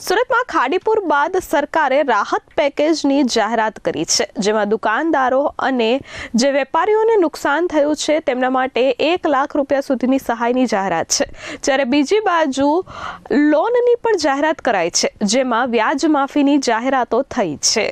સુરતમાં ખાડીપુર બાદ સરકારે રાહત પેકેજની જાહેરાત કરી છે, જેમાં દુકાનદારો અને જે વેપારીઓને નુકસાન થયું છે તેમના માટે 1 લાખ રૂપિયા સુધીની સહાયની જાહેરાત છે, જ્યારે બીજી બાજુ લોનની પણ જાહેરાત કરાઈ છે, જેમાં વ્યાજ માફીની જાહેરાતો થઈ છે।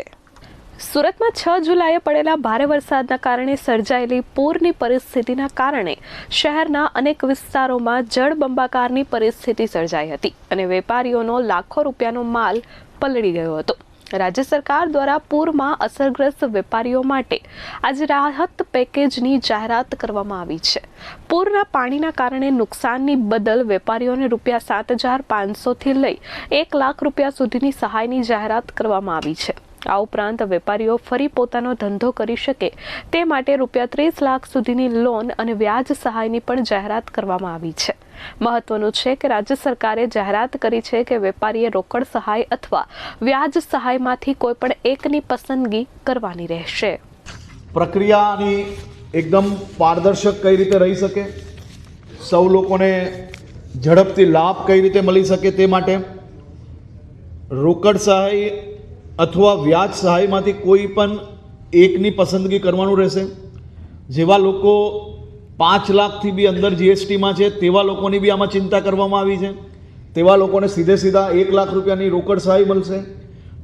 સુરતમાં 6 જુલાઈએ પડેલા ભારે વરસાદના કારણે સર્જાયેલી પૂરની પરિસ્થિતિના કારણે શહેરના અનેક વિસ્તારોમાં જળબંબાકારની પરિસ્થિતિ સર્જાઈ હતી અને વેપારીઓનો લાખો રૂપિયાનો માલ પલળી ગયો હતો। રાજ્ય સરકાર દ્વારા પૂરમાં અસરગ્રસ્ત વેપારીઓ માટે આજે રાહત પેકેજની જાહેરાત કરવામાં આવી છે। પૂરના પાણીના કારણે નુકસાનની બદલ વેપારીઓને ₹7,500 થી લઈ 1 લાખ રૂપિયા સુધીની સહાયની જાહેરાત કરવામાં આવી છે। આ ઉપરાંત વેપારીઓ ફરી પોતાનો ધંધો કરી શકે તે માટે ₹30 લાખ સુધીની લોન અને વ્યાજ સહાયની પણ જાહેરાત કરવામાં આવી છે। મહત્વનું છે કે રાજ્ય સરકારે જાહેરાત કરી છે કે વેપારીએ રોકડ સહાય અથવા વ્યાજ સહાયમાંથી કોઈ પણ એકની પસંદગી કરવાની રહેશે। પ્રક્રિયાની એકદમ પારદર્શક કઈ રીતે રહી શકે, સૌ લોકોને ઝડપથી લાભ કઈ રીતે મળી શકે તે માટે રોકડ સહાય અથવા વ્યાજ સહાયમાંથી કોઈ પણ એકની પસંદગી કરવાનું રહેશે। જેવા લોકો 5 લાખથી બી અંદર જીએસટીમાં છે તેવા લોકોની બી આમાં ચિંતા કરવામાં આવી છે। તેવા લોકોને સીધા 1 લાખ રૂપિયાની રોકડ સહાય મળશે।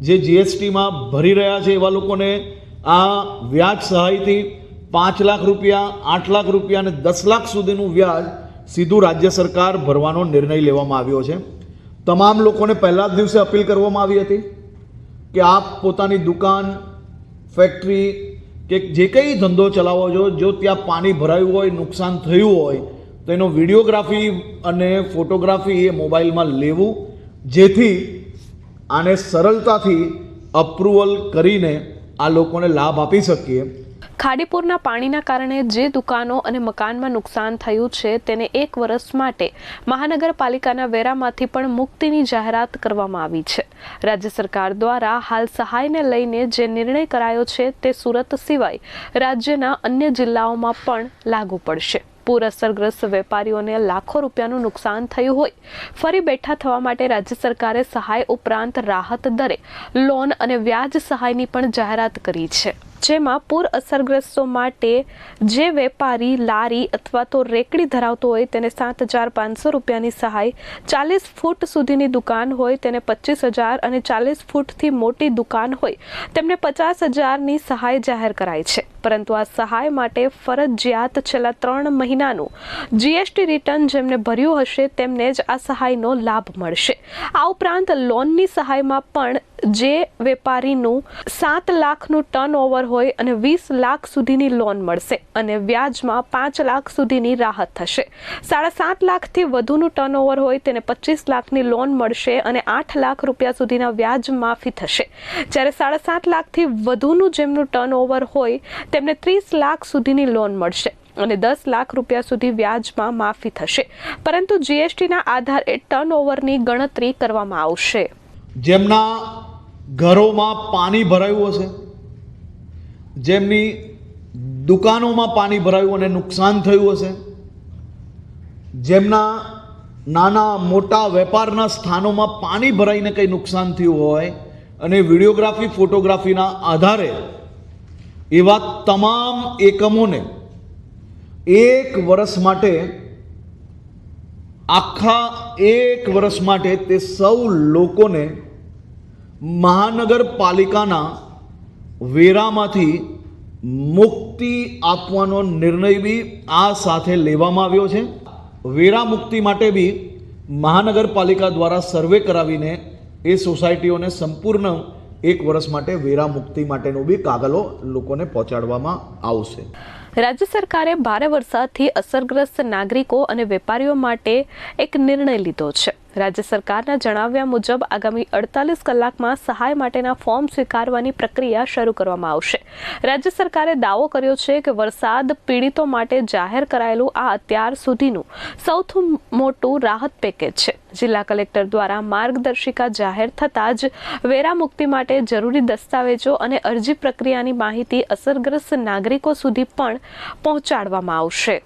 જે જીએસટીમાં ભરી રહ્યા છે એવા લોકોને આ વ્યાજ સહાયથી 5 લાખ રૂપિયા, 8 લાખ રૂપિયા અને 10 લાખ સુધીનું વ્યાજ સીધું રાજ્ય સરકાર ભરવાનો નિર્ણય લેવામાં આવ્યો છે। તમામ લોકોને પહેલા જ દિવસે અપીલ કરવામાં આવી હતી કે આપ પોતાની દુકાન, ફેક્ટરી કે જે કંઈ ધંધો ચલાવો છો, જો ત્યાં પાણી ભરાયું હોય, નુકસાન થયું હોય તો એનો વિડીયોગ્રાફી અને ફોટોગ્રાફી એ મોબાઈલમાં લેવું, જેથી આને સરળતાથી અપ્રુવલ કરીને આ લોકોને લાભ આપી શકીએ। ખાડીપુરના પાણીના કારણે જે દુકાનો અને મકાનમાં નુકસાન થયું છે તેને 1 વર્ષ માટે મહાનગરપાલિકાના વેરામાંથી પણ મુક્તિની જાહેરાત કરવામાં આવી છે। રાજ્ય સરકાર દ્વારા હાલ સહાયને લઈને જે નિર્ણય કરાયો છે તે સુરત સિવાય રાજ્યના અન્ય જિલ્લાઓમાં પણ લાગુ પડશે। પૂર અસરગ્રસ્ત વેપારીઓને લાખો રૂપિયાનું નુકસાન થયું હોય, ફરી બેઠા થવા માટે રાજ્ય સરકારે સહાય ઉપરાંત રાહત દરે લોન અને વ્યાજ સહાયની પણ જાહેરાત કરી છે, જેમાં પૂર અસરગ્રસ્તો માટે જે વેપારી લારી અથવા તો રેકડી ધરાવતો હોય તેને ₹7,500 રૂપિયાની સહાય, 40 ફૂટ સુધીની દુકાન હોય તેને 25,000 અને 40 ફૂટથી મોટી દુકાન હોય તેમને 50,000ની સહાય જાહેર કરાઈ છે। પરંતુ આ સહાય માટે ફરજિયાત છેલ્લા 3 મહિનાનું જીએસટી રિટર્ન જેમને ભર્યું હશે તેમને જ આ સહાયનો લાભ મળશે। આ ઉપરાંત લોનની સહાયમાં પણ જે વેપારીનું 7 લાખનું ટર્નઓવર હોય અને 20 લાખ સુધીની લોન મળશે અને વ્યાજમાં 5 લાખ સુધીની રાહત થશે। 7.5 લાખથી વધુનું ટર્નઓવર હોય તેને 25 લાખની લોન મળશે અને 8 લાખ રૂપિયા સુધીના વ્યાજ માફી થશે, જ્યારે 7.5 લાખથી વધુનું જેમનું ટર્નઓવર હોય તેમને 30 લાખ સુધીની લોન મળશે અને 10 લાખ રૂપિયા સુધી વ્યાજમાં માફી થશે, પરંતુ જીએસટીના આધારે ટર્નઓવરની ગણતરી કરવામાં આવશે। જેમના ઘરોમાં પાણી ભરાયું હશે, જેમની દુકાનોમાં પાણી ભરાયું અને નુકસાન થયું હશે, જેમના નાના મોટા વેપારના સ્થાનોમાં પાણી ભરાઈને કંઈ નુકસાન થયું હોય અને વિડીયોગ્રાફી, ફોટોગ્રાફીના આધારે એવા તમામ એકમોને 1 વર્ષ માટે, આખા 1 વર્ષ માટે તે સૌ લોકોને મહાનગરપાલિકાના વેરામાંથી મુક્તિ આપવાનો નિર્ણય બી આ સાથે લેવામાં આવ્યો છે। વેરા મુક્તિ માટે બી મહાનગરપાલિકા દ્વારા સર્વે કરાવીને એ સોસાયટીઓને સંપૂર્ણ 1 વર્ષ માટે વેરા મુક્તિ માટેનું બી કાગળો લોકોને પહોંચાડવામાં આવશે। રાજ્ય સરકારે ભારે વરસાદથી અસરગ્રસ્ત નાગરિકો અને વેપારીઓ માટે એક નિર્ણય લીધો છે। રાજ્ય સરકારના જણાવ્યા મુજબ આગામી 48 કલાકમાં સહાય માટેના ફોર્મ સ્વીકારવાની પ્રક્રિયા શરૂ કરવામાં આવશે। રાજ્ય સરકારે દાવો કર્યો છે કે વરસાદ પીડિતો માટે જાહેર કરાયેલું આ અત્યાર સુધીનું સૌથી મોટું રાહત પેકેજ છે। જિલ્લા કલેક્ટર દ્વારા માર્ગદર્શિકા જાહેર થતાં જ વેરા મુક્તિ માટે જરૂરી દસ્તાવેજો અને અરજી પ્રક્રિયાની માહિતી અસરગ્રસ્ત નાગરિકો સુધી પણ પહોંચાડવામાં આવશે।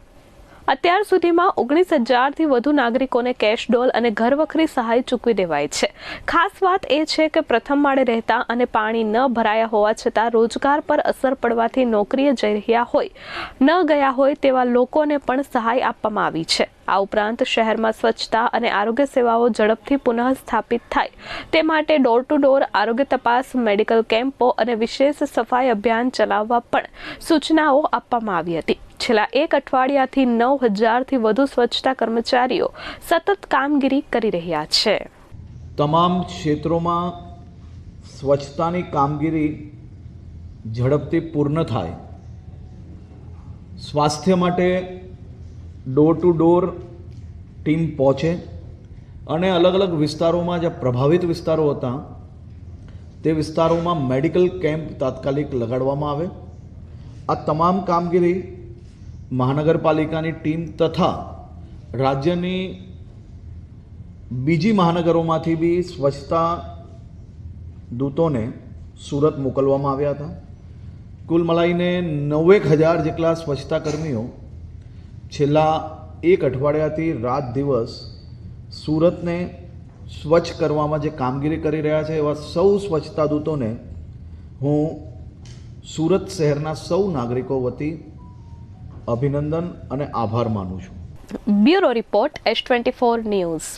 અત્યાર સુધીમાં 19,000થી વધુ નાગરિકોને કેશ ડોલ અને ઘરવખરી સહાય ચૂકવી દેવાઈ છે. ખાસ વાત એ છે કે પ્રથમ માળે રહેતા અને પાણી ન ભરાયા હોવા છતાં રોજગાર પર અસર પડવાથી નોકરીએ જઈ રહ્યા હોય ન ગયા હોય તેવા લોકોને પણ સહાય આપવામાં આવી છે. આ ઉપરાંત શહેરમાં સ્વચ્છતા અને આરોગ્ય સેવાઓ ઝડપથી પુનઃ સ્થાપિત થાય તે માટે ડોર ટુ ડોર આરોગ્ય તપાસ, મેડિકલ કેમ્પો અને વિશેષ સફાઈ અભિયાન ચલાવવા પણ સૂચનાઓ આપવામાં આવી હતી. છેલ્લા એક અઠવાડિયાથી 9,000થી વધુ સ્વચ્છતા કર્મચારીઓ સતત કામગીરી કરી રહ્યા છે. તમામ ક્ષેત્રોમાં સ્વચ્છતાની કામગીરી ઝડપથી પૂર્ણ થાય, સ્વાસ્થ્ય માટે ડોર ટુ ડોર ટીમ પહોંચે અને અલગ અલગ વિસ્તારોમાં જે પ્રભાવિત વિસ્તારો હતા તે વિસ્તારોમાં મેડિકલ કેમ્પ તાત્કાલિક લગાડવામાં આવે. આ તમામ કામગીરી મહાનગરપાલિકાની ટીમ તથા રાજ્યની બીજી મહાનગરોમાંથી બી સ્વચ્છતા દૂતોને સુરત મોકલવામાં આવ્યા હતા. કુલ મળીને 9,000 જેટલા સ્વચ્છતા કર્મીઓ છેલ્લા એક અઠવાડિયાથી રાત દિવસ સુરતને સ્વચ્છ કરવામાં જે કામગીરી કરી રહ્યા છે એવા સૌ સ્વચ્છતા દૂતોને હું સુરત શહેરના સૌ નાગરિકો વતી અભિનંદન અને આભાર માનું છું. Bureau report S24 news.